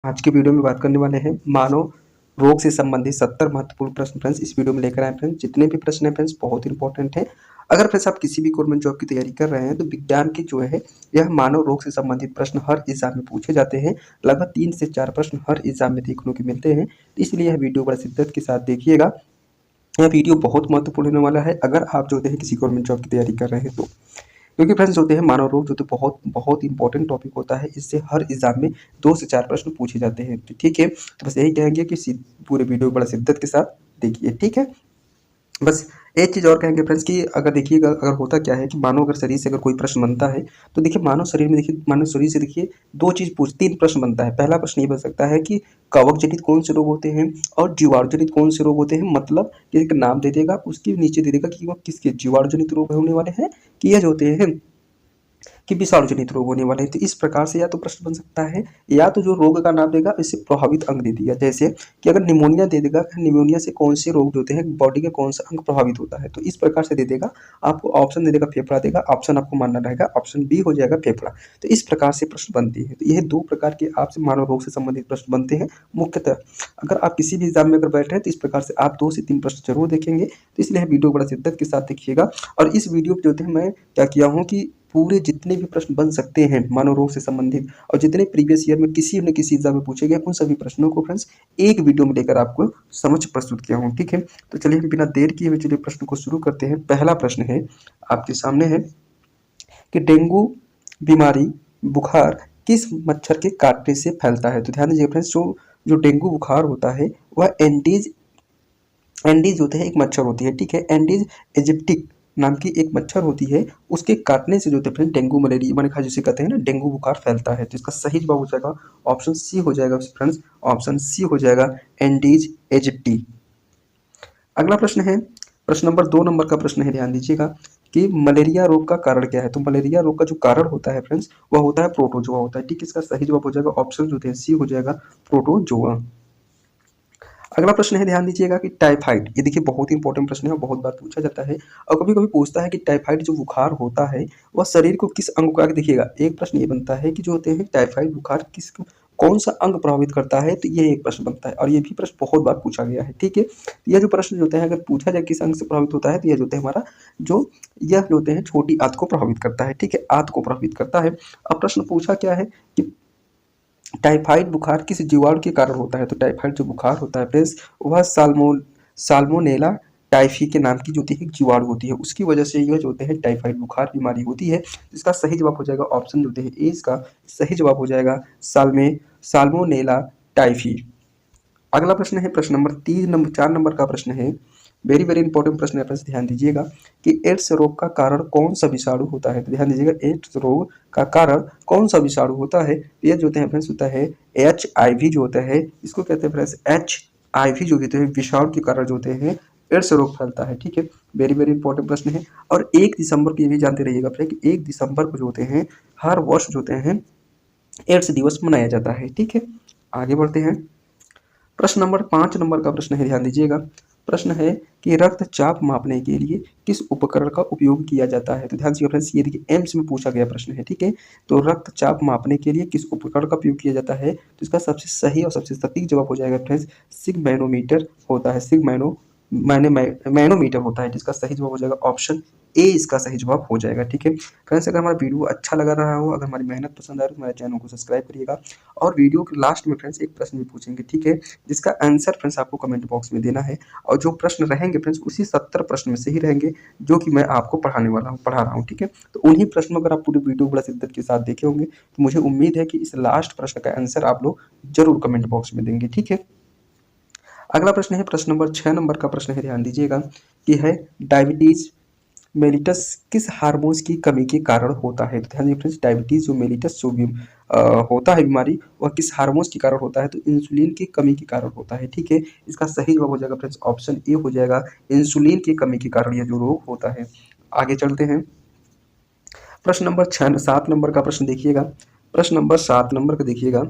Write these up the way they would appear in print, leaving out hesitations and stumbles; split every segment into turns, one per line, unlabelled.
आज की वीडियो में बात करने वाले हैं मानव रोग से संबंधित 70 महत्वपूर्ण प्रश्न फ्रेंड्स इस वीडियो में लेकर आए फ्रेंड्स। जितने भी प्रश्न हैं फ्रेंड्स बहुत इंपॉर्टेंट हैं। अगर फ्रेंड्स आप किसी भी गवर्नमेंट जॉब की तैयारी कर रहे हैं तो विज्ञान के जो है यह मानव रोग से संबंधित प्रश्न हर एग्जाम में पूछे जाते हैं। लगभग 3 से 4 प्रश्न हर एग्जाम में देखने को मिलते हैं, तो इसलिए यह वीडियो बड़ा शिद्दत के साथ देखिएगा। यह वीडियो बहुत महत्वपूर्ण होने वाला है अगर आप जो है किसी गवर्नमेंट जॉब की तैयारी कर रहे हैं तो। क्योंकि फ्रेंड्स होते हैं मानव रोग जो तो बहुत बहुत इंपॉर्टेंट टॉपिक होता है। इससे हर एग्जाम में 2 से 4 प्रश्न पूछे जाते हैं। तो ठीक है, तो बस यही कहेंगे कि पूरे वीडियो को बड़ा शिद्दत के साथ देखिए। ठीक है, बस एक चीज़ और कहेंगे फ्रेंड्स कि अगर देखिएगा, अगर होता क्या है कि मानव अगर शरीर से अगर कोई प्रश्न बनता है तो देखिए मानव शरीर में देखिए मानव शरीर से देखिए 2 चीज़ पूछ 3 प्रश्न बनता है। पहला प्रश्न ये बन सकता है कि कवक जनित कौन से रोग होते हैं और जीवाणु जनित कौन से रोग होते हैं। मतलब एक नाम दे देगा, उसके नीचे दे देगा कि वो किसके जीवाणु जनित रोग होने वाले हैं कि ये जो होते हैं कि विषाणु जनित रोग होने वाले हैं। तो इस प्रकार से या तो प्रश्न बन सकता है या तो जो रोग का नाम देगा इससे प्रभावित अंग दे दिया। जैसे कि अगर निमोनिया दे देगा, निमोनिया से कौन से रोग होते हैं, बॉडी का कौन सा अंग प्रभावित होता है, तो इस प्रकार से दे देगा। आपको ऑप्शन दे देगा, फेफड़ा देगा, ऑप्शन आपको मानना रहेगा, ऑप्शन बी हो जाएगा फेफड़ा। तो इस प्रकार से प्रश्न बनते हैं। तो यह 2 प्रकार के आपसे मानव रोग से संबंधित प्रश्न बनते हैं मुख्यतः। अगर आप किसी भी एग्जाम में अगर बैठे हैं तो इस प्रकार से आप 2 से 3 प्रश्न जरूर देखेंगे। तो इसलिए वीडियो बड़ा शिद्दत के साथ देखिएगा। और इस वीडियो जो है मैं क्या किया हूँ कि पूरे जितने भी प्रश्न बन सकते हैं मानव रोग से संबंधित और जितने प्रीवियस ईयर में किसी न किसी एग्जाम में पूछे गए उन सभी प्रश्नों को फ्रेंड्स एक वीडियो में लेकर आपको समझ प्रस्तुत किया हूँ। ठीक है, तो चलिए हम बिना देर किए हुए चलिए प्रश्न को शुरू करते हैं। पहला प्रश्न है आपके सामने है कि डेंगू बीमारी बुखार किस मच्छर के काटने से फैलता है। तो ध्यान दीजिए फ्रेंड्स, जो जो डेंगू बुखार होता है वह एंडीज एंडीज होते हैं, एक मच्छर होती है। ठीक है, एंडीज एजिप्टिक नाम की एक मच्छर होती है, उसके काटने से जो होते हैं डेंगू मलेरिया मैंने कहा जिसे कहते हैं ना डेंगू बुखार फैलता है। तो इसका सही जवाब हो जाएगा ऑप्शन सी हो जाएगा फ्रेंड्स, ऑप्शन सी हो जाएगा एंडीज एजिप्टी। अगला प्रश्न है प्रश्न नंबर 2 नंबर का प्रश्न है, ध्यान दीजिएगा कि मलेरिया रोग का कारण क्या है। तो मलेरिया रोग का जो कारण होता है फ्रेंड्स वह होता है प्रोटोजोआ होता है। ठीक है, इसका सही जवाब हो जाएगा ऑप्शन जो है सी हो जाएगा प्रोटोजोआ। अगला प्रश्न है, ध्यान दीजिएगा कि टाइफाइड, ये देखिए बहुत ही इंपॉर्टेंट प्रश्न है और बहुत बार पूछा जाता है और कभी कभी पूछता है कि टाइफाइड जो बुखार होता है वह शरीर को किस अंग को, आगे देखिएगा एक प्रश्न ये बनता है कि जो होते हैं टाइफाइड बुखार किस कौन सा अंग प्रभावित करता है। तो ये एक प्रश्न बनता है और ये भी प्रश्न बहुत बार पूछा गया है। ठीक है, तो यह जो प्रश्न जो होते हैं अगर पूछा जाए किस अंग से प्रभावित होता है तो यह जो होता है हमारा जो यह जो होते हैं छोटी आंत को प्रभावित करता है। ठीक है, आंत को प्रभावित करता है। अब प्रश्न पूछा क्या है कि टाइफाइड बुखार किस जीवाणु के कारण होता है। तो टाइफाइड जो बुखार होता है फ्रेंड्स वह साल्मोनेला टाइफी के नाम की जो होती है एक जीवाणु होती है, उसकी वजह से यह जो होते हैं टाइफाइड बुखार बीमारी होती है। इसका सही जवाब हो जाएगा ऑप्शन जो होते हैं ए, इसका सही जवाब हो जाएगा साल्मोनेला टाइफी। अगला प्रश्न है प्रश्न नंबर 4 नंबर का प्रश्न है, वेरी वेरी इंपॉर्टेंट प्रश्न है फ्रेंड्स, ध्यान दीजिएगा कि एड्स रोग का कारण कौन सा विषाणु होता है। तो ध्यान दीजिएगा एड्स रोग का कारण कौन सा विषाणु होता है। ये जो होते हैं फ्रेंड्स होता है HIV जो होता है, इसको कहते हैं फ्रेंड्स HIV जो होते हैं विषाणु के कारण जो होते हैं एड्स रोग फैलता है। ठीक है, वेरी वेरी इंपॉर्टेंट प्रश्न है। और 1 दिसंबर को ये भी जानते रहिएगा फ्रेंड कि 1 दिसंबर को जो होते हैं हर वर्ष जो होते हैं एड्स दिवस मनाया जाता है। ठीक है, आगे बढ़ते हैं। प्रश्न नंबर 5 नंबर का प्रश्न है, ध्यान दीजिएगा। प्रश्न है कि रक्तचाप मापने के लिए किस उपकरण का उपयोग किया जाता है। तो ध्यान दीजिए फ्रेंड्स, ये देखिए एम्स में पूछा गया प्रश्न है। ठीक है, तो रक्तचाप मापने के लिए किस उपकरण का उपयोग किया जाता है। तो इसका सबसे सही और सबसे सटीक जवाब हो जाएगा फ्रेंड्स सिगमैनोमीटर होता है। मैनोमीटर होता है, जिसका सही जवाब हो जाएगा ऑप्शन ए, इसका सही जवाब हो जाएगा। ठीक है फ्रेंड्स, अगर हमारा वीडियो अच्छा लगा रहा हो, अगर हमारी मेहनत पसंद आ रही है तो हमारे चैनल को सब्सक्राइब करिएगा। और वीडियो के लास्ट में फ्रेंड्स एक प्रश्न भी पूछेंगे। ठीक है, जिसका आंसर फ्रेंड्स आपको कमेंट बॉक्स में देना है और जो प्रश्न रहेंगे फ्रेंड्स उसी 70 प्रश्न में से ही रहेंगे जो कि मैं आपको पढ़ा रहा हूँ। ठीक है, तो उन्हीं प्रश्नों अगर आप पूरी वीडियो बड़ा शिद्दत के साथ देखे होंगे तो मुझे उम्मीद है कि इस लास्ट प्रश्न का आंसर आप लोग जरूर कमेंट बॉक्स में देंगे। ठीक है, अगला प्रश्न है प्रश्न नंबर 6 नंबर का प्रश्न है, ध्यान दीजिएगा कि है डायबिटीज मेलिटस किस हार्मोन्स की कमी के कारण होता है। तो ध्यान दीजिए फ्रेंड्स, डायबिटीज जो मेलिटस जो भी होता है बीमारी वह किस हार्मोन्स के कारण होता है। तो इंसुलिन की कमी के कारण होता है। ठीक है, इसका सही जवाब हो जाएगा फ्रेंड्स ऑप्शन ए हो जाएगा, इंसुलिन की कमी के कारण यह जो रोग होता है। आगे चलते हैं, प्रश्न नंबर 7 नंबर का प्रश्न देखिएगा। प्रश्न नंबर 7 नंबर का देखिएगा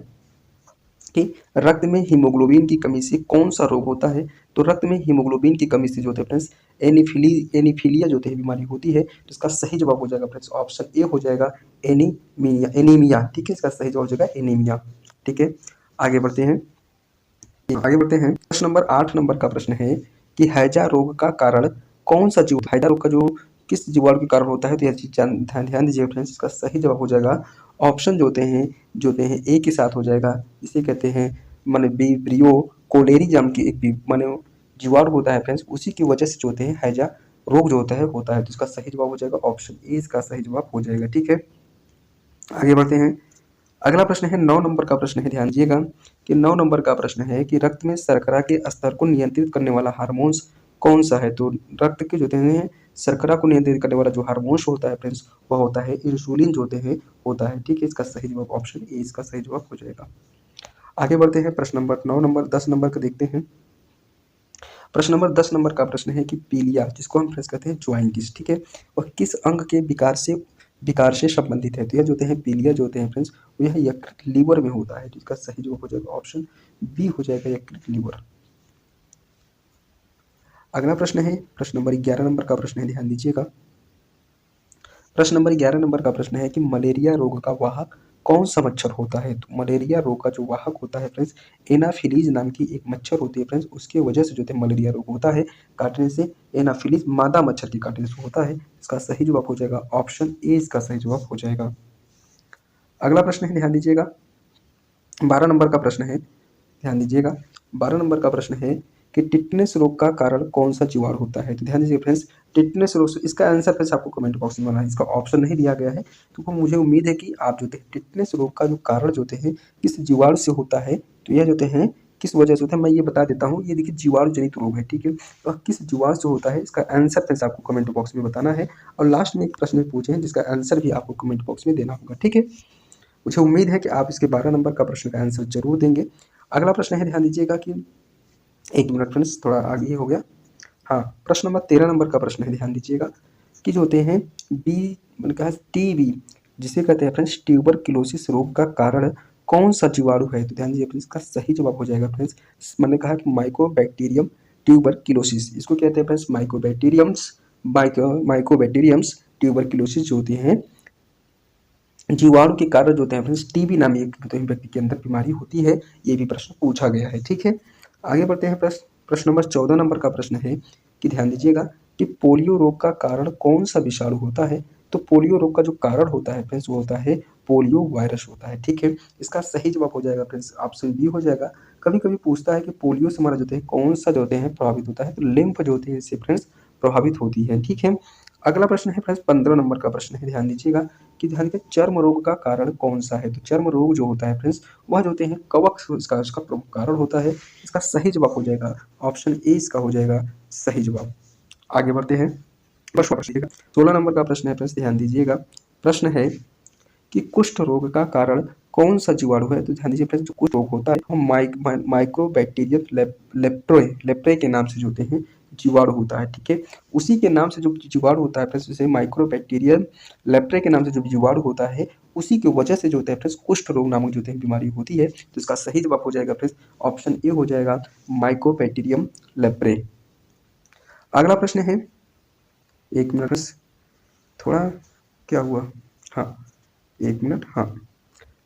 कि रक्त में हीमोग्लोबिन की कमी से कौन सा रोग होता है। तो रक्त में हीमोग्लोबिन की कमी से जो होता है फ्रेंड्स एनीफिलिया जो होती है बीमारी होती है। तो इसका सही जवाब हो जाएगा फ्रेंड्स ऑप्शन ए हो जाएगा एनीमिया। ठीक है, इसका सही जवाब हो जाएगा एनीमिया। ठीक है, आगे बढ़ते हैं। प्रश्न नंबर 8 नंबर का प्रश्न है कि हैजा रोग का कारण कौन सा जीव, हैजा रोग का जो किस जीवाणु के कारण होता है, तो यह चीज ध्यान दीजिए फ्रेंड्स। इसका सही जवाब हो जाएगा ऑप्शन जो होते हैं ए के साथ हो जाएगा, इसे कहते हैं माने ब्रियो कोलेरियम की एक माने जीवाणु होता है फ्रेंड्स, उसी की वजह से जो होते हैं हैजा रोग जो होता है। तो इसका सही जवाब हो जाएगा ऑप्शन ए, इसका सही जवाब हो जाएगा। ठीक है, आगे बढ़ते हैं। अगला प्रश्न है 9 नंबर का प्रश्न है, ध्यान दीजिएगा कि 9 नंबर का प्रश्न है कि रक्त में शर्करा के स्तर को नियंत्रित करने वाला हार्मोन्स कौन सा है। तो रक्त के जो होते हैं शर्करा को नियंत्रित करने वाला जो हार्मोन्स होता है फ्रेंड्स, वह होता है इंसुलिन जो होता है। ठीक है, इसका सही जवाब ऑप्शन ए, इसका सही जवाब हो जाएगा। आगे बढ़ते हैं प्रश्न नंबर 9 नंबर 10 नंबर का देखते हैं। प्रश्न नंबर 10 नंबर का प्रश्न है कि पीलिया, जिसको हम फ्रेंड्स कहते हैं ज्वाइंटिस, ठीक है, वह किस अंग के विकार से संबंधित है। तो यह जो होते हैं पीलिया जो होते हैं फ्रेंड्स, यह यकृत लीवर में होता है। तो इसका सही जवाब हो जाएगा ऑप्शन बी हो जाएगा, यकृत लीवर। अगला प्रश्न है प्रश्न नंबर 11 नंबर का प्रश्न है, ध्यान दीजिएगा। प्रश्न नंबर 11 नंबर का प्रश्न है कि मलेरिया रोग का वाहक कौन सा मच्छर होता है। तो मलेरिया रोग का जो वाहक होता है फ्रेंड्स, एनाफिलीज नाम की एक मच्छर होती है फ्रेंड्स, उसके वजह से जो है मलेरिया रोग होता है, काटने से। एनाफिलीज मादा मच्छर के काटने से होता है। इसका सही जवाब हो जाएगा ऑप्शन ए, इसका सही जवाब हो जाएगा। अगला प्रश्न है, ध्यान दीजिएगा, 12 नंबर का प्रश्न है, ध्यान दीजिएगा। 12 नंबर का प्रश्न है कि टिटनेस रोग का कारण कौन सा जीवाणु होता है। तो ध्यान दीजिए फ्रेंड्स, टिटनेस रोग से इसका आंसर फ्रेंड्स आपको कमेंट बॉक्स में बनाना है, इसका ऑप्शन नहीं दिया गया है। तो मुझे उम्मीद है कि आप जो टिटनेस रोग का जो कारण जो होते हैं किस जीवाणु से होता है, तो यह जो हैं किस वजह से होता है, मैं ये बता देता हूँ। ये देखिए जीवाणु जनित रोग है, ठीक है, तो किस जीवाणु से होता है, इसका आंसर फ्रेंड्स आपको कमेंट बॉक्स में बताना है। और लास्ट में एक प्रश्न पूछे हैं जिसका आंसर भी आपको कमेंट बॉक्स में देना होगा। ठीक है, मुझे उम्मीद है कि आप इसके 12 नंबर का प्रश्न का आंसर जरूर देंगे। अगला प्रश्न है, ध्यान दीजिएगा कि एक मिनट फ्रेंड्स, थोड़ा आगे हो गया। हाँ, प्रश्न नंबर 13 नंबर का प्रश्न है, ध्यान दीजिएगा कि जो होते हैं बी मैंने कहा टीबी, जिसे कहते हैं फ्रेंड्स ट्यूबरक्लोसिस रोग का कारण कौन सा जीवाणु है। तो ध्यान दीजिए फ्रेंड्स, इसका सही जवाब हो जाएगा फ्रेंड्स, मैंने कहा कि माइकोबैक्टीरियम ट्यूबरक्लोसिस, इसको कहते हैं फ्रेंड्स माइकोबैक्टीरियम्स ट्यूबरक्लोसिस जो होती हैं जीवाणु के कारण जो होते हैं फ्रेंड्स टीबी नामी एक व्यक्ति के अंदर बीमारी होती है। ये भी प्रश्न पूछा गया है। ठीक है, आगे बढ़ते हैं। प्रश्न नंबर 14 नंबर का प्रश्न है कि ध्यान दीजिएगा कि पोलियो रोग का कारण कौन सा विषाणु होता है। तो पोलियो रोग का जो कारण होता है फ्रेंड्स, वो होता है पोलियो वायरस होता है। ठीक है, इसका सही जवाब हो जाएगा फ्रेंड्स ऑप्शन बी हो जाएगा। कभी कभी पूछता है कि पोलियो से हमारा जो है कौन सा जो होते हैं प्रभावित होता है, तो लिम्फ जो होती है इससे फ्रेंड्स प्रभावित होती है। ठीक है, अगला प्रश्न है फ्रेंड्स 15 नंबर का प्रश्न है, ध्यान दीजिएगा कि ध्यान के चर्म रोग का कारण कौन सा है। तो चर्म रोग जो होता है फ्रेंड्स, वह जो होते हैं कवक उसका प्रमुख कारण होता है। इसका सही जवाब हो जाएगा ऑप्शन ए, इसका हो जाएगा सही जवाब। आगे बढ़ते हैं। 16 नंबर का प्रश्न है फ्रेंड्स, ध्यान दीजिएगा। प्रश्न है कि कुष्ठ रोग का कारण कौन सा जीवाणु है। तो ध्यान दीजिए फ्रेंड्स, जो कुष्ठ रोग होता है वो माइक्रोबैक्टीरियम लेप्रे के नाम से जो होते हैं जीवाणु होता है। ठीक है, उसी के नाम से जो जीवाणु होता है फ्रेंड्स, जैसे माइक्रोबैक्टीरियम लेप्रे के नाम से जो जीवाणु होता है, उसी की वजह से जो होता है फ्रेंड्स कुष्ठ रोग नामक जो बीमारी होती है। तो इसका सही जवाब हो जाएगा फ्रेंड्स ऑप्शन ए हो जाएगा, माइक्रोबैक्टीरियम लेप्रे। अगला प्रश्न है, एक मिनट थोड़ा क्या हुआ, हाँ एक मिनट, हाँ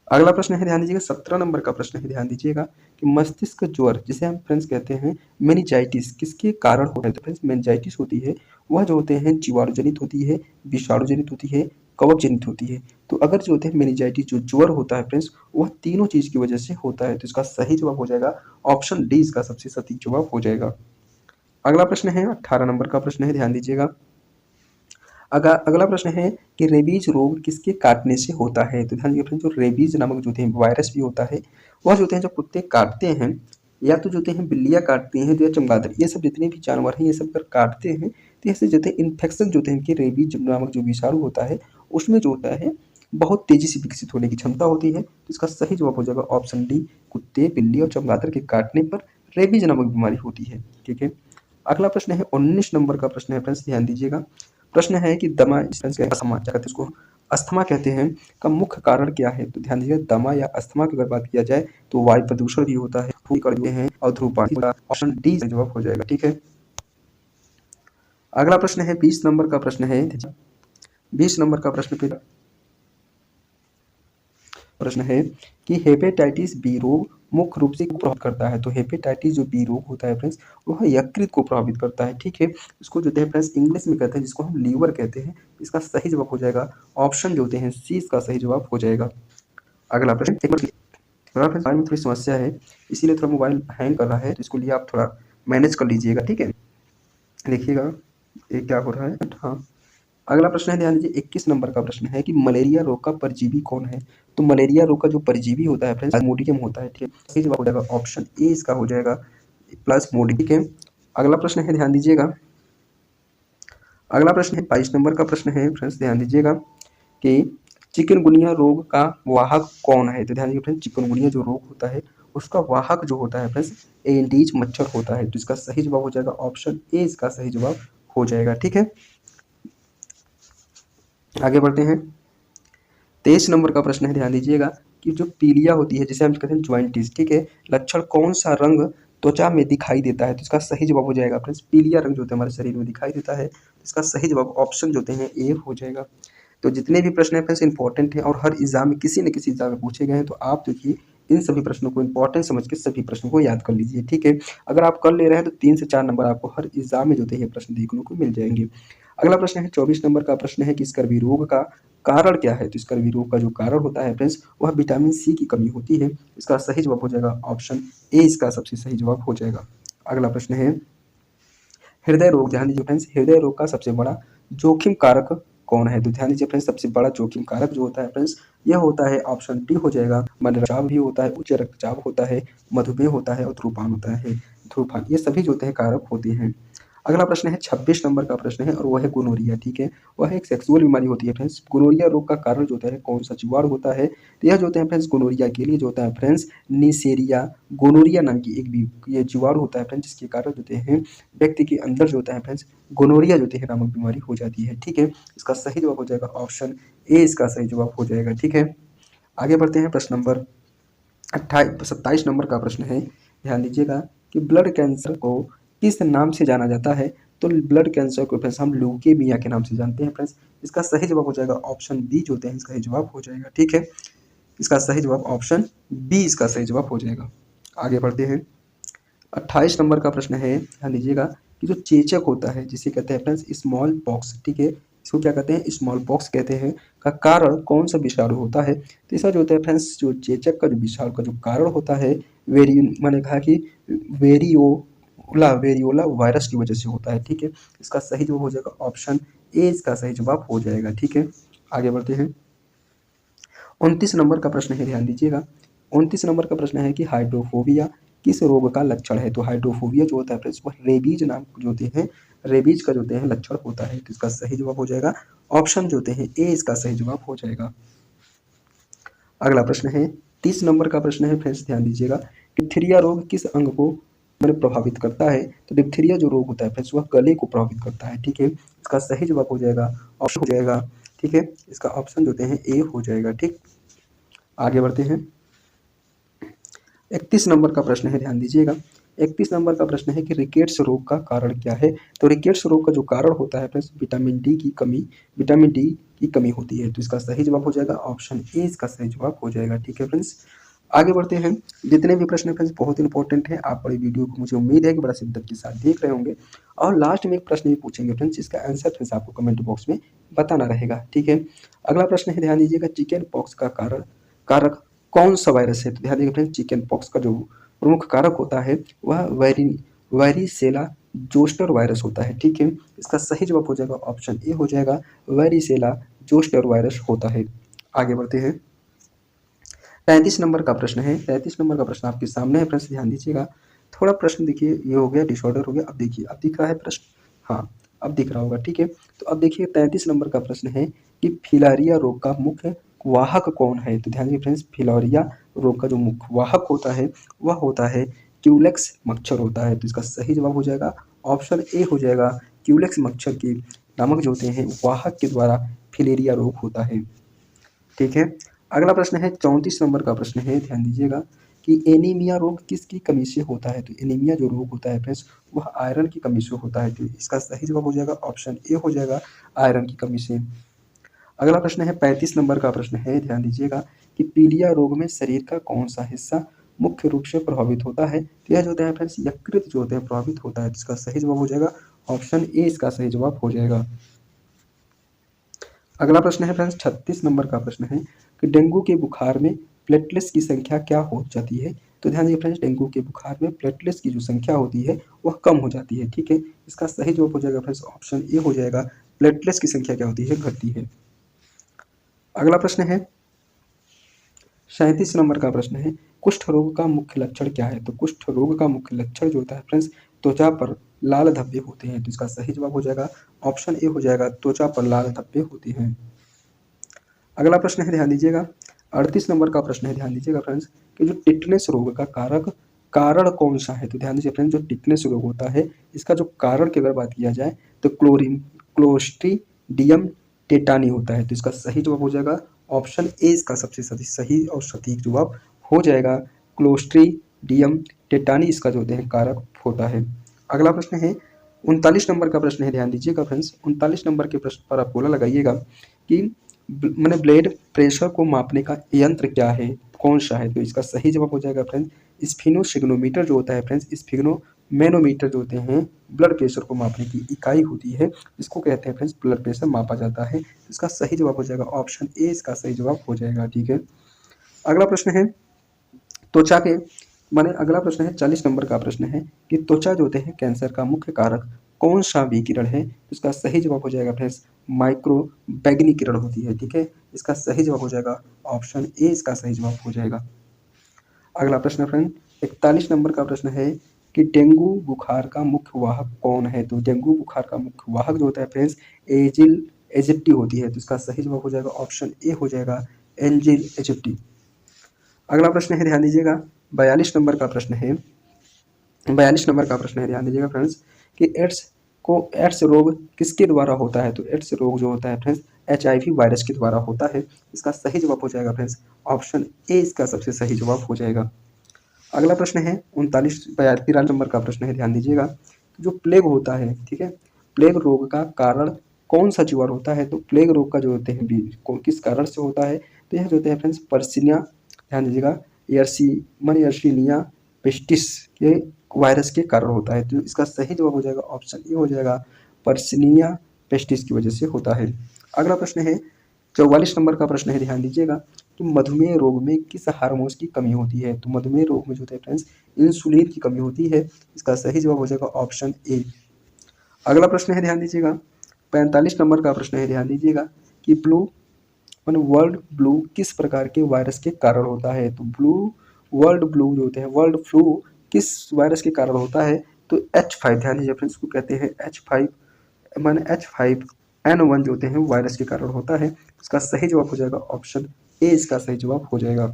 अगला प्रश्न है, ध्यान दीजिएगा 17 नंबर का प्रश्न है, ध्यान दीजिएगा कि मस्तिष्क ज्वर जिसे हम फ्रेंड्स कहते हैं मेनिंजाइटिस किसके कारण होता है। तो फ्रेंड्स मेनिंजाइटिस होती है वह जो होते हैं जीवाणु जनित होती है, विषाणु जनित होती है, कवक जनित होती है। तो अगर जो होते हैं मेनिंजाइटिस जो ज्वर होता है फ्रेंड्स, वह तीनों चीज की वजह से होता है। तो इसका सही जवाब हो जाएगा ऑप्शन डी, इसका सबसे सटीक जवाब हो जाएगा। अगला प्रश्न है 18 नंबर का प्रश्न है, ध्यान दीजिएगा। अगला प्रश्न है कि रेबीज रोग किसके काटने से होता है। तो ध्यान दीजिए, जो रेबीज नामक जो वायरस भी होता है, वह जो जो कुत्ते काटते हैं, या तो जो बिल्लियाँ काटती हैं, तो या चमगादड़, ये सब जितने भी जानवर हैं ये सब अगर काटते हैं तो ऐसे जो इन्फेक्शन जो इनके रेबीज नामक जो विषाणु होता है, उसमें जो होता है बहुत तेजी से विकसित होने की क्षमता होती है। तो इसका सही जवाब हो जाएगा ऑप्शन डी, कुत्ते बिल्ली और चमगादड़ के काटने पर रेबीज नामक बीमारी होती है। ठीक है, अगला प्रश्न है 19 नंबर का प्रश्न है फ्रेंड्स, ध्यान दीजिएगा। प्रश्न है कि दमा अस्थमा क्या कहते हैं, इसको अस्थमा कहते हैं, का मुख्य कारण क्या है। तो ध्यान दीजिए, दमा या अस्थमा की अगर बात किया जाए तो वायु प्रदूषण भी होता है, हैं और धूम्रपान, ऑप्शन डी जवाब हो जाएगा। ठीक है, अगला प्रश्न है 20 नंबर का प्रश्न है, 20 नंबर का प्रश्न प्रश्न है कि हेपेटाइटिस बी रोग मुख्य रूप से प्रभावित करता है। तो हेपेटाइटिस जो बी रोग होता है फ्रेंड्स, वह यकृत को प्रभावित करता है। ठीक है, इसको जो है फ्रेंड्स इंग्लिश में कहते हैं, जिसको हम लीवर कहते हैं। इसका सही जवाब हो जाएगा ऑप्शन जो होते हैं सी, इसका सही जवाब हो जाएगा। अगला प्रश्न, थोड़ा फ्रेंड्स मोबाइल में थोड़ी समस्या है, इसीलिए थोड़ा मोबाइल हैंग कर रहा है, तो इसको लिए आप थोड़ा मैनेज कर लीजिएगा। ठीक है, देखिएगा ये क्या हो रहा है। हाँ, अगला प्रश्न है, ध्यान दीजिए 21 नंबर का प्रश्न है कि मलेरिया रोग का परजीवी कौन है। तो मलेरिया रोग का जो परजीवी होता है फ्रेंड्स, प्लाज्मोडियम होता है। ठीक है, सही जवाब हो जाएगा ऑप्शन ए, इसका हो जाएगा प्लाज्मोडियम। ठीक है, अगला प्रश्न है, ध्यान दीजिएगा, अगला प्रश्न है 22 नंबर का प्रश्न है फ्रेंड्स, ध्यान दीजिएगा कि चिकनगुनिया रोग का वाहक कौन है। तो ध्यान दीजिए फ्रेंड्स, चिकनगुनिया जो रोग होता है उसका वाहक जो होता है फ्रेंड्स एडिस मच्छर होता है। तो इसका सही जवाब हो जाएगा ऑप्शन ए, इसका सही जवाब हो जाएगा। ठीक है, आगे बढ़ते हैं। 23 नंबर का प्रश्न है, ध्यान दीजिएगा कि जो पीलिया होती है, जिसे हम कहते हैं ज्वाइंटिस, ठीक है, लक्षण कौन सा रंग त्वचा में दिखाई देता है। तो इसका सही जवाब हो जाएगा फ्रेंड्स पीलिया रंग जो होता है हमारे शरीर में दिखाई देता है। तो इसका सही जवाब ऑप्शन जो होते हैं ए हो जाएगा। तो जितने भी प्रश्न है फ्रेंड्स इंपॉर्टेंट है और हर एग्जाम में किसी न किसी एग्जाम में पूछे गए हैं, तो आप देखिए इन सभी प्रश्नों को इंपॉर्टेंट समझ के सभी प्रश्नों को याद कर लीजिए। ठीक है, अगर आप कर ले रहे हैं तो 3 से 4 नंबर आपको हर एग्जाम में जो है ये प्रश्न देखने को मिल जाएंगे। अगला प्रश्न है 24 नंबर का प्रश्न है कि स्कर्वी रोग का कारण क्या है। तो स्कर्वी रोग का जो कारण होता है फ्रेंड्स, वह विटामिन सी की कमी होती है। इसका सही जवाब हो जाएगा ऑप्शन ए, इसका सबसे सही जवाब हो जाएगा। अगला प्रश्न है हृदय रोग, ध्यान दीजिए फ्रेंड्स, हृदय रोग का सबसे बड़ा जोखिम कारक कौन है। तो ध्यान दीजिए फ्रेंड्स, सबसे बड़ा जोखिम कारक जो होता है फ्रेंड्स, यह होता है ऑप्शन डी हो जाएगा, रक्तचाप भी होता है, उच्च रक्तचाप होता है, मधुमेह होता है और धूम्रपान होता है। धूम्रपान, ये सभी जो होते हैं कारक होते हैं। अगला प्रश्न है 26 नंबर का प्रश्न है और वह है गोनोरिया। ठीक है, वह एक सेक्सुअल बीमारी होती है फ्रेंड्स। गोनोरिया रोग का कारण जो होता है कौन सा जीवाणु होता है। तो यह जो होता है फ्रेंड्स गोनोरिया के लिए जो होता है फ्रेंड्स निसेरिया गोनोरिया नाम की एक भी ये जीवाणु होता है फ्रेंड्स, जिसके कारण जो होते हैं व्यक्ति के अंदर जो होता है फ्रेंड्स गोनोरिया जो होती है नामक बीमारी हो जाती है। ठीक है, इसका सही जवाब हो जाएगा ऑप्शन ए, इसका सही जवाब हो जाएगा। ठीक है, आगे बढ़ते हैं। प्रश्न नंबर 27 नंबर का प्रश्न है, ध्यान दीजिएगा कि ब्लड कैंसर को किस नाम से जाना जाता है। तो ब्लड कैंसर को फ्रेंड्स हम ल्यूकेमिया के नाम से जानते हैं फ्रेंड्स। इसका सही जवाब हो जाएगा ऑप्शन बी, जो होते हैं इसका सही जवाब हो जाएगा। ठीक है, इसका सही जवाब ऑप्शन बी, इसका सही जवाब हो जाएगा। आगे बढ़ते हैं। 28 नंबर का प्रश्न है, ध्यान दीजिएगा कि जो चेचक होता है जिसे कहते हैं फ्रेंड्स स्मॉल पॉक्स, ठीक है, इसको क्या कहते हैं स्मॉल पॉक्स कहते हैं, का कारण कौन सा विषाणु होता है। तो इसका जो होता है फ्रेंड्स जो चेचक का जो विषाणु का जो कारण होता है मैंने कहा कि वेरियोला वायरस की वजह से होता है। ठीक है, इसका सही जवाब हो जाएगा ऑप्शन ए, इसका सही जवाब हो जाएगा। ठीक है, आगे बढ़ते हैं। 29 नंबर का प्रश्न है, ध्यान दीजिएगा, 29 नंबर का प्रश्न है कि हाइड्रोफोबिया किस रोग का लक्षण है। तो हाइड्रोफोबिया जो होता है फ्रेंड्स वह रेबीज नाम जो होते हैं, रेबीज का जो होते हैं लक्षण होता है। तो इसका सही जवाब हो जाएगा ऑप्शन जो होते हैं ए, इसका सही जवाब हो जाएगा। अगला प्रश्न है 30 नंबर का प्रश्न है फ्रेंड्स, ध्यान दीजिएगा, डिप्थीरिया रोग किस अंग को प्रभावित करता है। तो डिप्थीरिया जो रोग होता है फ्रेंड्स वह गले को प्रभावित करता है। ठीक है, इसका सही जवाब हो जाएगा ऑप्शन हो जाएगा। ठीक है, इसका ऑप्शन जो होते हैं ए हो जाएगा। ठीक, आगे बढ़ते हैं। 31 नंबर का प्रश्न है, ध्यान दीजिएगा, 31 नंबर का प्रश्न है कि रिकेट्स रोग का कारण क्या है। तो रिकेट्स रोग का जो कारण होता है फ्रेंड्स विटामिन डी की कमी, विटामिन डी की कमी होती है। तो इसका सही जवाब हो जाएगा ऑप्शन ए, इसका सही जवाब हो जाएगा। ठीक है फ्रेंड्स, आगे बढ़ते हैं। जितने भी प्रश्न फ्रेंड्स बहुत इंपॉर्टेंट है, आप बड़ी वीडियो को मुझे उम्मीद है कि बड़ा शिद्दत के साथ देख रहे होंगे और लास्ट में एक प्रश्न भी पूछेंगे फ्रेंड्स, इसका आंसर फ्रेंड्स आपको कमेंट बॉक्स में बताना रहेगा। ठीक है, अगला प्रश्न है, ध्यान दीजिएगा, चिकन पॉक्स का कारक कौन सा वायरस है। तो ध्यान दीजिए फ्रेंड्स, चिकन पॉक्स का जो प्रमुख कारक होता है वह वेरिसेला जोस्टर वायरस होता है। ठीक है, इसका सही जवाब हो जाएगा ऑप्शन ए हो जाएगा, वेरिसेला जोस्टर वायरस होता है। आगे बढ़ते हैं। 33 नंबर का प्रश्न है, 33 नंबर का प्रश्न आपके सामने है फ्रेंड्स, ध्यान दीजिएगा, थोड़ा प्रश्न देखिए, ये हो गया डिसऑर्डर हो गया। अब देखिए, अब दिख रहा है प्रश्न, हाँ अब दिख रहा होगा। ठीक है, तो अब देखिए 33 नंबर का प्रश्न है कि फिलारिया रोग का मुख्य वाहक कौन है। तो ध्यान दीजिए फ्रेंड्स, फिलारिया रोग का जो मुख्य वाहक होता है वह होता है क्यूलेक्स मच्छर होता है। तो इसका सही जवाब हो जाएगा ऑप्शन ए हो जाएगा, क्यूलेक्स मच्छर के नामक जो होते हैं वाहक के द्वारा फिलेरिया रोग होता है। ठीक है, अगला प्रश्न है 34 नंबर का प्रश्न है, ध्यान दीजिएगा कि एनीमिया रोग किसकी कमी से होता है। तो एनीमिया जो रोग होता है फ्रेंड्स वह आयरन की कमी से होता है। तो इसका सही जवाब हो जाएगा ऑप्शन ए हो जाएगा, आयरन की कमी से। अगला प्रश्न है 35 नंबर का प्रश्न है, ध्यान दीजिएगा कि पीलिया रोग में शरीर का कौन सा हिस्सा मुख्य रूप से प्रभावित होता है। तो यह जो होता है फ्रेंड्स यकृत जो होते हैं प्रभावित होता है। इसका सही जवाब हो जाएगा ऑप्शन ए, इसका सही जवाब हो जाएगा। अगला प्रश्न है फ्रेंड्स 36 नंबर का प्रश्न है कि डेंगू के बुखार में प्लेटलेट्स की संख्या क्या हो जाती है। तो ध्यान दीजिए फ्रेंड्स, डेंगू के बुखार में प्लेटलेट्स की जो संख्या होती है वह कम हो जाती है। ठीक है, इसका सही जवाब हो जाएगा फ्रेंड्स ऑप्शन ए हो जाएगा, प्लेटलेट्स की संख्या क्या होती है, घटती है। अगला प्रश्न है 37 नंबर का प्रश्न है, कुष्ठ रोग का मुख्य लक्षण क्या है। तो कुष्ठ रोग का मुख्य लक्षण जो होता है फ्रेंड्स त्वचा पर लाल धब्बे होते हैं। तो इसका सही जवाब हो जाएगा ऑप्शन ए हो जाएगा, त्वचा पर लाल धब्बे होते हैं। अगला प्रश्न है, ध्यान दीजिएगा 38 नंबर का प्रश्न है, ध्यान दीजिएगा फ्रेंड्स कि जो टिटनेस रोग का कारण कौन सा है। तो ध्यान दीजिए फ्रेंड्स, जो टिटनेस रोग होता है इसका जो कारण की अगर बात किया जाए तो क्लोस्ट्रीडियम टेटानी होता है। तो इसका सही जवाब हो जाएगा ऑप्शन ए, इसका सबसे सही और सटीक जवाब हो जाएगा, क्लोस्ट्रीडियम टेटानी इसका जो होते हैं कारक होता है। अगला प्रश्न है 39 नंबर का प्रश्न है, ध्यान दीजिएगा फ्रेंड्स 39 नंबर के प्रश्न पर आप गोला लगाइएगा कि मैंने ब्लड प्रेशर को मापने का यंत्र क्या है, कौन सा है। तो इसका सही जवाब हो जाएगा फ्रेंड्स स्फिनोसिग्नोमीटर जो होता है फ्रेंड्स, स्फिग्नोमेनोमीटर जो होते हैं ब्लड प्रेशर को मापने की इकाई होती है, इसको कहते हैं फ्रेंड्स ब्लड प्रेशर मापा जाता है। इसका सही जवाब हो जाएगा ऑप्शन ए, इसका सही जवाब हो जाएगा। ठीक है, अगला प्रश्न है त्वचा के अगला प्रश्न है 40 नंबर का प्रश्न है कि त्वचा जो होते हैं कैंसर का मुख्य कारक कौन सा विकिरण है। इसका सही जवाब हो जाएगा फ्रेंड्स माइक्रो बैगनी किरण होती है। ठीक है, इसका सही जवाब हो जाएगा ऑप्शन ए, इसका सही जवाब हो जाएगा। अगला प्रश्न फ्रेंड 41 नंबर का प्रश्न है कि डेंगू बुखार का मुख्य वाहक कौन है। तो डेंगू बुखार का मुख्य वाहक जो होता है फ्रेंड्स एजिल एजिप्टी होती है। तो इसका सही जवाब हो जाएगा ऑप्शन ए हो जाएगा, एंजिल एजिप्टी। अगला प्रश्न है, ध्यान दीजिएगा 42 नंबर का प्रश्न है, 42 नंबर का प्रश्न है, ध्यान दीजिएगा फ्रेंड्स कि एड्स रोग किसके द्वारा होता है। तो एड्स रोग जो होता है फ्रेंड्स HIV वायरस के द्वारा होता है। इसका सही जवाब हो जाएगा फ्रेंड्स ऑप्शन ए, इसका सबसे सही जवाब हो जाएगा। अगला प्रश्न है 43 नंबर का प्रश्न है, ध्यान दीजिएगा जो प्लेग होता है, ठीक है, प्लेग रोग का कारण कौन सा जीवाणु होता है। तो प्लेग रोग का जो होते हैं किस कारण से होता है। तो यह जो होते हैं फ्रेंड्स पर्सिनिया, ध्यान दीजिएगा यर्सीनिया पेस्टिस के वायरस के कारण होता है। तो इसका सही जवाब हो जाएगा ऑप्शन ए हो जाएगा, पर्सिनिया पेस्टिस की वजह से होता है। अगला प्रश्न है 44 नंबर का प्रश्न है, ध्यान दीजिएगा कि मधुमेह रोग में किस हार्मोन्स की कमी होती है। तो मधुमेह रोग में जो होता है फ्रेंड्स इंसुलिन की कमी होती है। इसका सही जवाब हो जाएगा ऑप्शन ए। अगला प्रश्न है, ध्यान दीजिएगा 45 नंबर का प्रश्न है, ध्यान दीजिएगा कि वर्ल्ड ब्लू किस प्रकार के वायरस के कारण होता है। तो वर्ल्ड ब्लू जो होते हैं वर्ल्ड फ्लू किस वायरस के कारण होता है। तो H5, ध्यान दीजिए फ्रेंड्स को कहते हैं H5N1 जो होते हैं वायरस के कारण होता है। इसका सही जवाब हो जाएगा ऑप्शन ए, इसका सही जवाब हो जाएगा।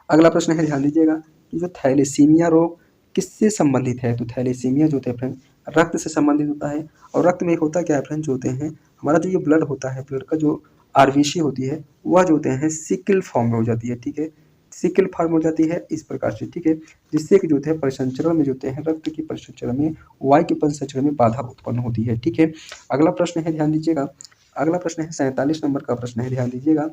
अगला प्रश्न है, ध्यान दीजिएगा कि जो थैलेसीमिया रोग किससे संबंधित है। तो थैलेसीमिया जो होते हैं फ्रेंड रक्त से संबंधित होता है। और रक्त में होता क्या है फ्रेंड, जो होते हैं हमारा जो ये ब्लड होता है, ब्लड का जो RBC होती है वह जो होते हैं सिकल फॉर्म में हो जाती है। ठीक है, सिकल फॉर्म हो जाती है इस प्रकार से। ठीक है, जिससे कि जो होते हैं परिसंचरण में जो होते हैं रक्त की परिसंचरण में वायु के परिसंचरण में बाधा उत्पन्न होती है। ठीक है, अगला प्रश्न है, ध्यान दीजिएगा अगला प्रश्न है 47 नंबर का प्रश्न है, ध्यान दीजिएगा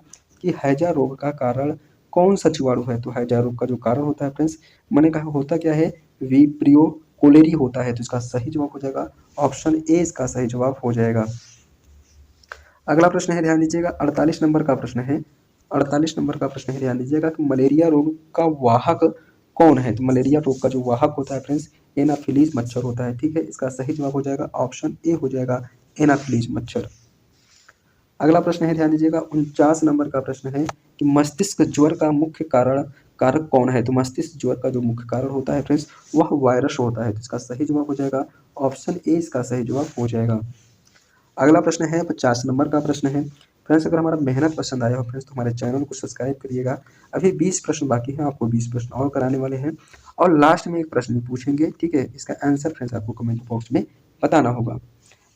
कि हैजा रोग का कारण कौन सा जीवाणु है। तो हैजा रोग का जो कारण होता है फ्रेंड्स मैंने कहा होता क्या है, विब्रियो कोलेरी होता है। तो इसका सही जवाब हो जाएगा ऑप्शन ए, इसका सही जवाब हो जाएगा। अगला प्रश्न है, ध्यान दीजिएगा 48 नंबर का प्रश्न है, 48 नंबर का प्रश्न है, ध्यान दीजिएगा कि मलेरिया रोग का वाहक कौन है। तो मलेरिया रोग का जो वाहक होता है फ्रेंड्स एनाफिलीज मच्छर होता है। ठीक है, इसका सही जवाब हो जाएगा ऑप्शन ए हो जाएगा, एनाफिलीज मच्छर। अगला प्रश्न है, ध्यान दीजिएगा 49 नंबर का प्रश्न है कि मस्तिष्क ज्वर का मुख्य कारक कौन है। तो मस्तिष्क ज्वर का जो मुख्य कारण होता है फ्रेंड्स वह वायरस होता है। तो इसका सही जवाब हो जाएगा ऑप्शन ए, इसका सही जवाब हो जाएगा। अगला प्रश्न है 50 नंबर का प्रश्न है फ्रेंड्स, अगर हमारा मेहनत पसंद आया हो फ्रेंड्स तो हमारे चैनल को सब्सक्राइब करिएगा। अभी 20 प्रश्न बाकी हैं, आपको 20 प्रश्न और कराने वाले हैं और लास्ट में एक प्रश्न पूछेंगे। ठीक है, इसका आंसर फ्रेंड्स आपको कमेंट बॉक्स में बताना होगा।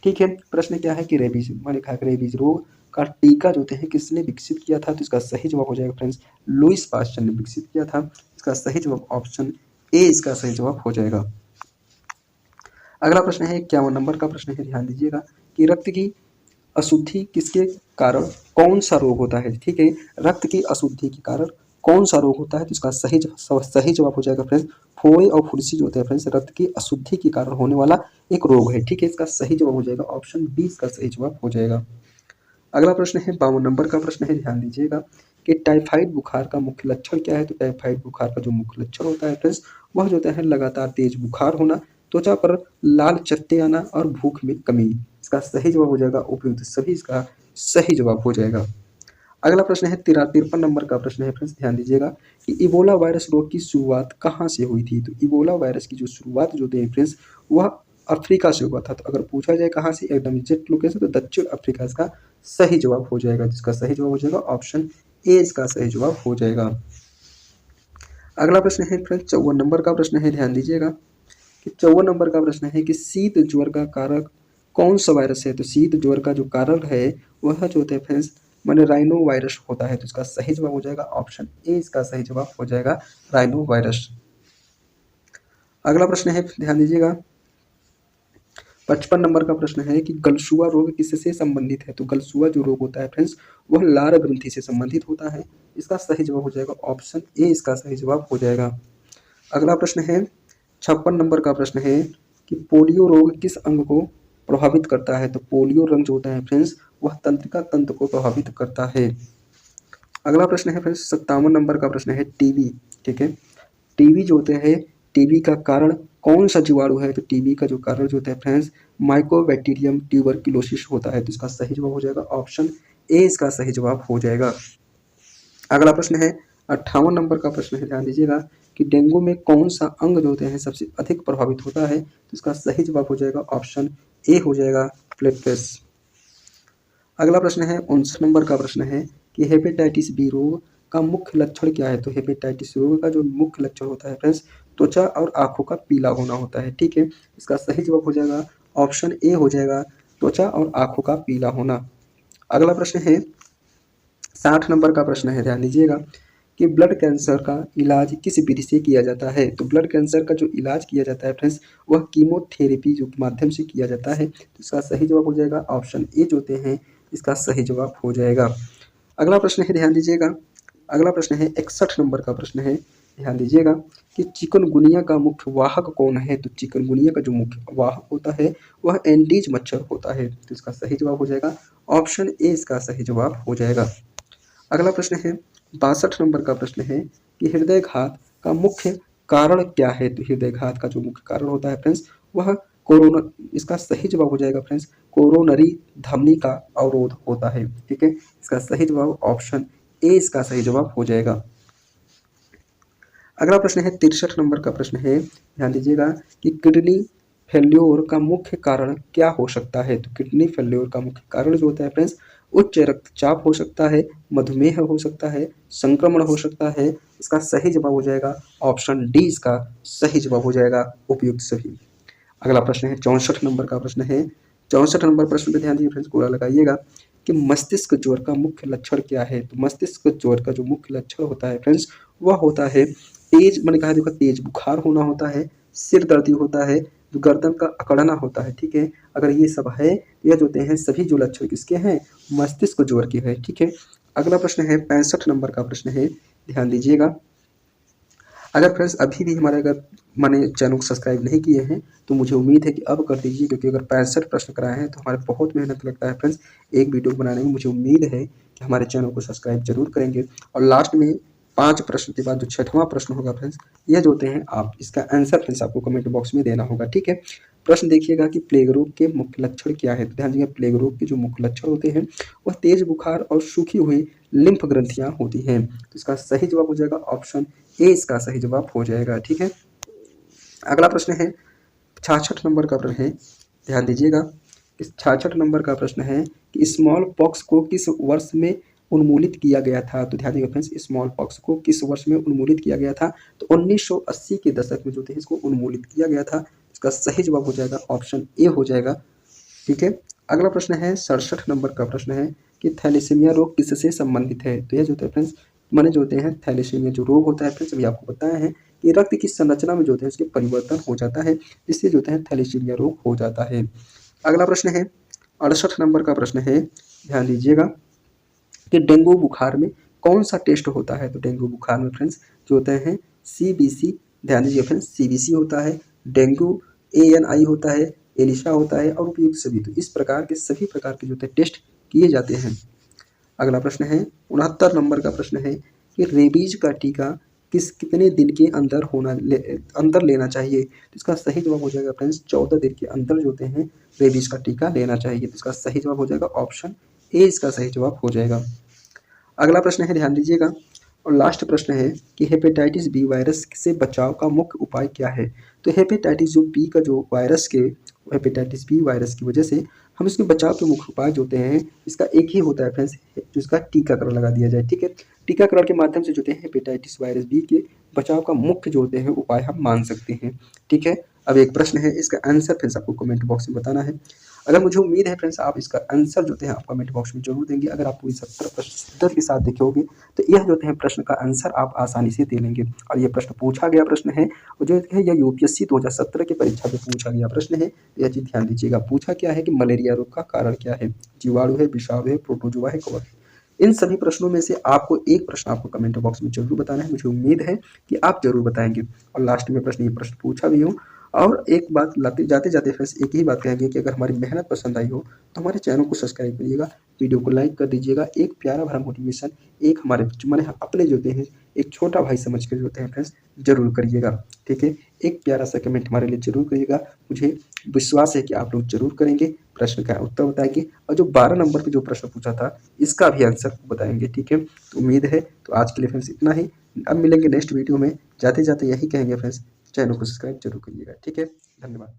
ठीक है, प्रश्न क्या है कि रेबीज रोग का टीका जो होते हैं किसने विकसित किया था। तो इसका सही जवाब हो जाएगा फ्रेंड्स लुईस पास्चर ने विकसित किया था। इसका सही जवाब ऑप्शन ए, इसका सही जवाब हो जाएगा। अगला प्रश्न है 51 नंबर का प्रश्न है, ध्यान दीजिएगा कि अशुद्धि किसके कारण कौन सा रोग होता है, ठीक है, रक्त की अशुद्धि के कारण कौन सा रोग होता है, तो इसका सही जवाब हो जाएगा फ्रेंड्स फोड़े और फुंसी जो होते हैं फ्रेंड्स रक्त की अशुद्धि के कारण होने वाला एक रोग है, ठीक है, इसका सही जवाब हो जाएगा ऑप्शन बी इसका सही जवाब हो जाएगा। अगला प्रश्न है 52 नंबर का प्रश्न है, ध्यान दीजिएगा कि टाइफाइड बुखार का मुख्य लक्षण क्या है, तो टाइफाइड बुखार का जो मुख्य लक्षण होता है फ्रेंड्स वह जो होता है लगातार तेज बुखार होना, त्वचा पर लाल चट्टे आना और भूख में कमी। इसका सही जवाब हो जाएगा उपयुक्त सभी इसका सही जवाब हो जाएगा। अगला प्रश्न है 53 नंबर का प्रश्न है फ्रेंड्स, ध्यान दीजिएगा कि इबोला वायरस रोग की शुरुआत कहाँ से हुई थी, तो इबोला वायरस की जो शुरुआत जो थी फ्रेंड्स वह अफ्रीका से हुआ था। तो अगर पूछा जाए कहाँ से, एकदम एग्जैक्ट लोकेशन, तो दक्षिण अफ्रीका इसका सही जवाब हो जाएगा, जिसका सही जवाब हो जाएगा ऑप्शन ए इसका सही जवाब हो जाएगा। अगला प्रश्न है फ्रेंड्स 54 नंबर का प्रश्न है, ध्यान दीजिएगा कि 54 नंबर का प्रश्न है कि शीत ज्वर का कारक कौन सा वायरस है, तो शीत ज्वर का जो कारक है वह जो होता है फ्रेंड्स माने राइनो वायरस होता है, तो इसका सही जवाब हो जाएगा ऑप्शन ए इसका सही जवाब हो जाएगा राइनो वायरस। अगला प्रश्न है ध्यान दीजिएगा 55 नंबर का प्रश्न है कि गलसुआ रोग किससे संबंधित है, तो गलसुआ जो रोग होता है फ्रेंड्स वह लार ग्रंथि से संबंधित होता है, इसका सही जवाब हो जाएगा ऑप्शन ए इसका सही जवाब हो जाएगा। अगला प्रश्न है 56 नंबर का प्रश्न है कि पोलियो रोग किस अंग को प्रभावित करता है, तो पोलियो रोग जो होता है फ्रेंड्स वह तंत्रिका तंत्र को प्रभावित करता है। अगला प्रश्न है फ्रेंड्स 57 नंबर का प्रश्न है टीबी, ठीक है, टीबी जो होते हैं टीबी का कारण कौन सा जीवाणु है, तो टीबी का जो कारण जो होता है फ्रेंड्स माइकोबैक्टीरियम ट्यूबरक्लोसिस होता है, तो इसका सही जवाब हो जाएगा ऑप्शन ए इसका सही जवाब हो जाएगा। अगला प्रश्न है 58 नंबर का प्रश्न है, ध्यान दीजिएगा कि डेंगू में कौन सा अंग जो होते हैं सबसे अधिक प्रभावित होता है, तो इसका सही जवाब हो जाएगा ऑप्शन ए हो जाएगा प्लेटलेट्स। अगला प्रश्न है 59 नंबर का प्रश्न है कि हेपेटाइटिस बी रोग का मुख्य लक्षण क्या है, तो हेपेटाइटिस रोग का जो मुख्य लक्षण होता है फ्रेंड्स त्वचा और आंखों का पीला होना होता है, ठीक है, इसका सही जवाब हो जाएगा ऑप्शन ए हो जाएगा त्वचा और आंखों का पीला होना। अगला प्रश्न है 60 नंबर का प्रश्न है, ध्यान दीजिएगा कि ब्लड कैंसर का इलाज किस विधि से किया जाता है, तो ब्लड कैंसर का जो इलाज किया जाता है फ्रेंड्स वह कीमोथेरेपी जो माध्यम से किया जाता है, तो इसका सही जवाब हो जाएगा ऑप्शन ए जो होते हैं इसका सही जवाब हो जाएगा। अगला प्रश्न है ध्यान दीजिएगा, अगला प्रश्न है 61 नंबर का प्रश्न है, ध्यान दीजिएगा कि चिकनगुनिया का मुख्य वाहक कौन है, तो चिकनगुनिया का जो मुख्य वाहक होता है वह एंडीज मच्छर होता है, तो इसका सही जवाब हो जाएगा ऑप्शन ए इसका सही जवाब हो जाएगा। अगला प्रश्न है 62 नंबर का प्रश्न है कि हृदयघात का मुख्य कारण क्या है, तो हृदयघात का जो मुख्य कारण होता है फ्रेंड्स वह कोरोना, इसका सही जवाब हो जाएगा फ्रेंड्स कोरोनरी धमनी का अवरोध होता है, ठीक है, इसका सही जवाब ऑप्शन ए इसका सही जवाब हो जाएगा। अगला प्रश्न है 63 नंबर का प्रश्न है, ध्यान दीजिएगा कि किडनी फेल्योर का मुख्य कारण क्या हो सकता है, तो किडनी फेल्योर का मुख्य कारण जो होता है फ्रेंड्स उच्च रक्तचाप हो सकता है, मधुमेह हो सकता है, संक्रमण हो सकता है, इसका सही जवाब हो जाएगा ऑप्शन डी इसका सही जवाब हो जाएगा उपयुक्त सभी। अगला प्रश्न है 64 नंबर का प्रश्न है, 64 नंबर प्रश्न पे ध्यान दीजिए फ्रेंड्स पूरा लगाइएगा कि मस्तिष्क ज्वर का मुख्य लक्षण क्या है, तो मस्तिष्क ज्वर का जो मुख्य लक्षण होता है फ्रेंड्स वह होता है तेज, मैंने कहा देखो तेज बुखार होना होता है, सिर दर्द होता है, जो गर्दन का अकड़ना होता है, ठीक है, अगर ये सब है यह जो होते हैं सभी जो लक्षण किसके हैं मस्तिष्क ज्वर के हैं, ठीक है। अगला प्रश्न है 65 नंबर का प्रश्न है, ध्यान दीजिएगा अगर फ्रेंड्स अभी भी हमारे अगर मैंने चैनल को सब्सक्राइब नहीं किए हैं तो मुझे उम्मीद है कि अब कर दीजिए, क्योंकि अगर 65 प्रश्न कराए हैं तो हमारे बहुत मेहनत लगता है फ्रेंड्स एक वीडियो बनाने में। मुझे उम्मीद है कि हमारे चैनल को सब्सक्राइब जरूर करेंगे। और लास्ट में 5 प्रश्न के बाद जो 6वां प्रश्न होगा फ्रेंड्स यह जो होते हैं आप इसका आंसर फ्रेंड्स आपको कमेंट बॉक्स में देना होगा, ठीक है। प्रश्न देखिएगा कि प्लेग रोग के मुख्य लक्षण क्या है, तो ध्यान दीजिएगा प्लेग रोग के जो मुख्य लक्षण होते हैं वह तेज बुखार और सूखी हुई लिम्फ ग्रंथियां होती हैं, तो इसका सही जवाब हो जाएगा ऑप्शन ए इसका सही जवाब हो जाएगा, ठीक है। अगला प्रश्न है 66 नंबर का प्रश्न है, ध्यान दीजिएगा इस 66 नंबर का प्रश्न है कि स्मॉल पॉक्स को किस वर्ष में उन्मूलित किया गया था, तो ध्यान दीजिएगा फ्रेंड्स स्मॉल पॉक्स को किस वर्ष में उन्मूलित किया गया था, तो 1980 के दशक में जो थे इसको उन्मूलित किया गया था, इसका सही जवाब हो जाएगा ऑप्शन ए हो जाएगा, ठीक है। अगला प्रश्न है 67 नंबर का प्रश्न है कि थैलेसीमिया रोग किससे संबंधित है, तो यह जो होता है फ्रेंड्स माने जो होते हैं थैलेसीमिया जो रोग होता है फ्रेंड्स अभी आपको बताया है कि रक्त की संरचना में जो होते हैं उसके परिवर्तन हो जाता है, जिससे जो होता है थैलेसीमिया रोग हो जाता है। अगला प्रश्न है 68 नंबर का प्रश्न है, ध्यान दीजिएगा कि डेंगू बुखार में कौन सा टेस्ट होता है। तो डेंगू बुखार में फ्रेंड्स जो होते हैं सीबीसी, ध्यान दीजिए फ्रेंड्स सीबीसी होता है, डेंगू एएनआई होता है, एलिशा होता है और उपयुक्त सभी। तो इस प्रकार के सभी प्रकार के जो होते हैं टेस्ट किए जाते हैं। अगला प्रश्न है 69 नंबर का प्रश्न है कि रेबीज का टीका कितने दिन के अंदर लेना चाहिए। तो इसका सही जवाब हो जाएगा फ्रेंड्स 14 दिन के अंदर जो होते हैं रेबीज का टीका लेना चाहिए। तो इसका सही जवाब हो जाएगा ऑप्शन ए, इसका सही जवाब हो जाएगा। अगला प्रश्न है, ध्यान दीजिएगा और लास्ट प्रश्न है कि हेपेटाइटिस बी वायरस से बचाव का मुख्य उपाय क्या है। तो हेपेटाइटिस जो बी का जो वायरस के हेपेटाइटिस बी वायरस की वजह से हम इसके बचाव के मुख्य उपाय जो होते हैं इसका एक ही होता है फ्रेंड्स, जिसका टीकाकरण लगा दिया जाए। ठीक है, टीकाकरण के माध्यम से जो होते हैं हेपेटाइटिस वायरस बी के बचाव का मुख्य जो होते हैं उपाय हम मान सकते हैं। ठीक है, अब एक प्रश्न है, इसका आंसर फ्रेंड्स आपको कमेंट बॉक्स में बताना है। अगर मुझे उम्मीद है फ्रेंड्स आप इसका आंसर जो होते हैं आप कमेंट बॉक्स में जरूर देंगे। अगर आप पूरी 70 प्रश्न शिद्दत के साथ देखोगे तो यह जो होते हैं प्रश्न का आंसर आप आसानी से दे लेंगे। और यह प्रश्न पूछा गया प्रश्न है और जो है यह यूपीएससी 2017 की परीक्षा में पूछा गया प्रश्न है। यह चीज ध्यान दीजिएगा। पूछा क्या है कि मलेरिया रोग का कारण क्या है, जीवाणु है, विषाणु है, प्रोटोजुआ है, कवक है। इन सभी प्रश्नों में से आपको एक प्रश्न आपको कमेंट बॉक्स में जरूर बताना है। मुझे उम्मीद है कि आप जरूर बताएंगे। और लास्ट में प्रश्न ये प्रश्न पूछा भी हूँ। और एक बात जाते जाते फ्रेंड्स एक ही बात कहेंगे कि अगर हमारी मेहनत पसंद आई हो तो हमारे चैनल को सब्सक्राइब करिएगा, वीडियो को लाइक कर दीजिएगा। एक प्यारा भरा मोटिवेशन एक हमारे मैंने अपने जो होते हैं एक छोटा भाई समझ कर जो होते हैं फ्रेंड्स जरूर करिएगा। ठीक है, एक प्यारा सा कमेंट हमारे लिए जरूर करिएगा। मुझे विश्वास है कि आप लोग जरूर करेंगे, प्रश्न का उत्तर बताएंगे और जो 12 नंबर पे जो प्रश्न पूछा था इसका भी आंसर बताएंगे। ठीक है, तो उम्मीद है तो आज के लिए फ्रेंड्स इतना ही। अब मिलेंगे नेक्स्ट वीडियो में। जाते जाते यही कहेंगे फ्रेंड्स, चैनल को सब्सक्राइब जरूर करिएगा। ठीक है, धन्यवाद।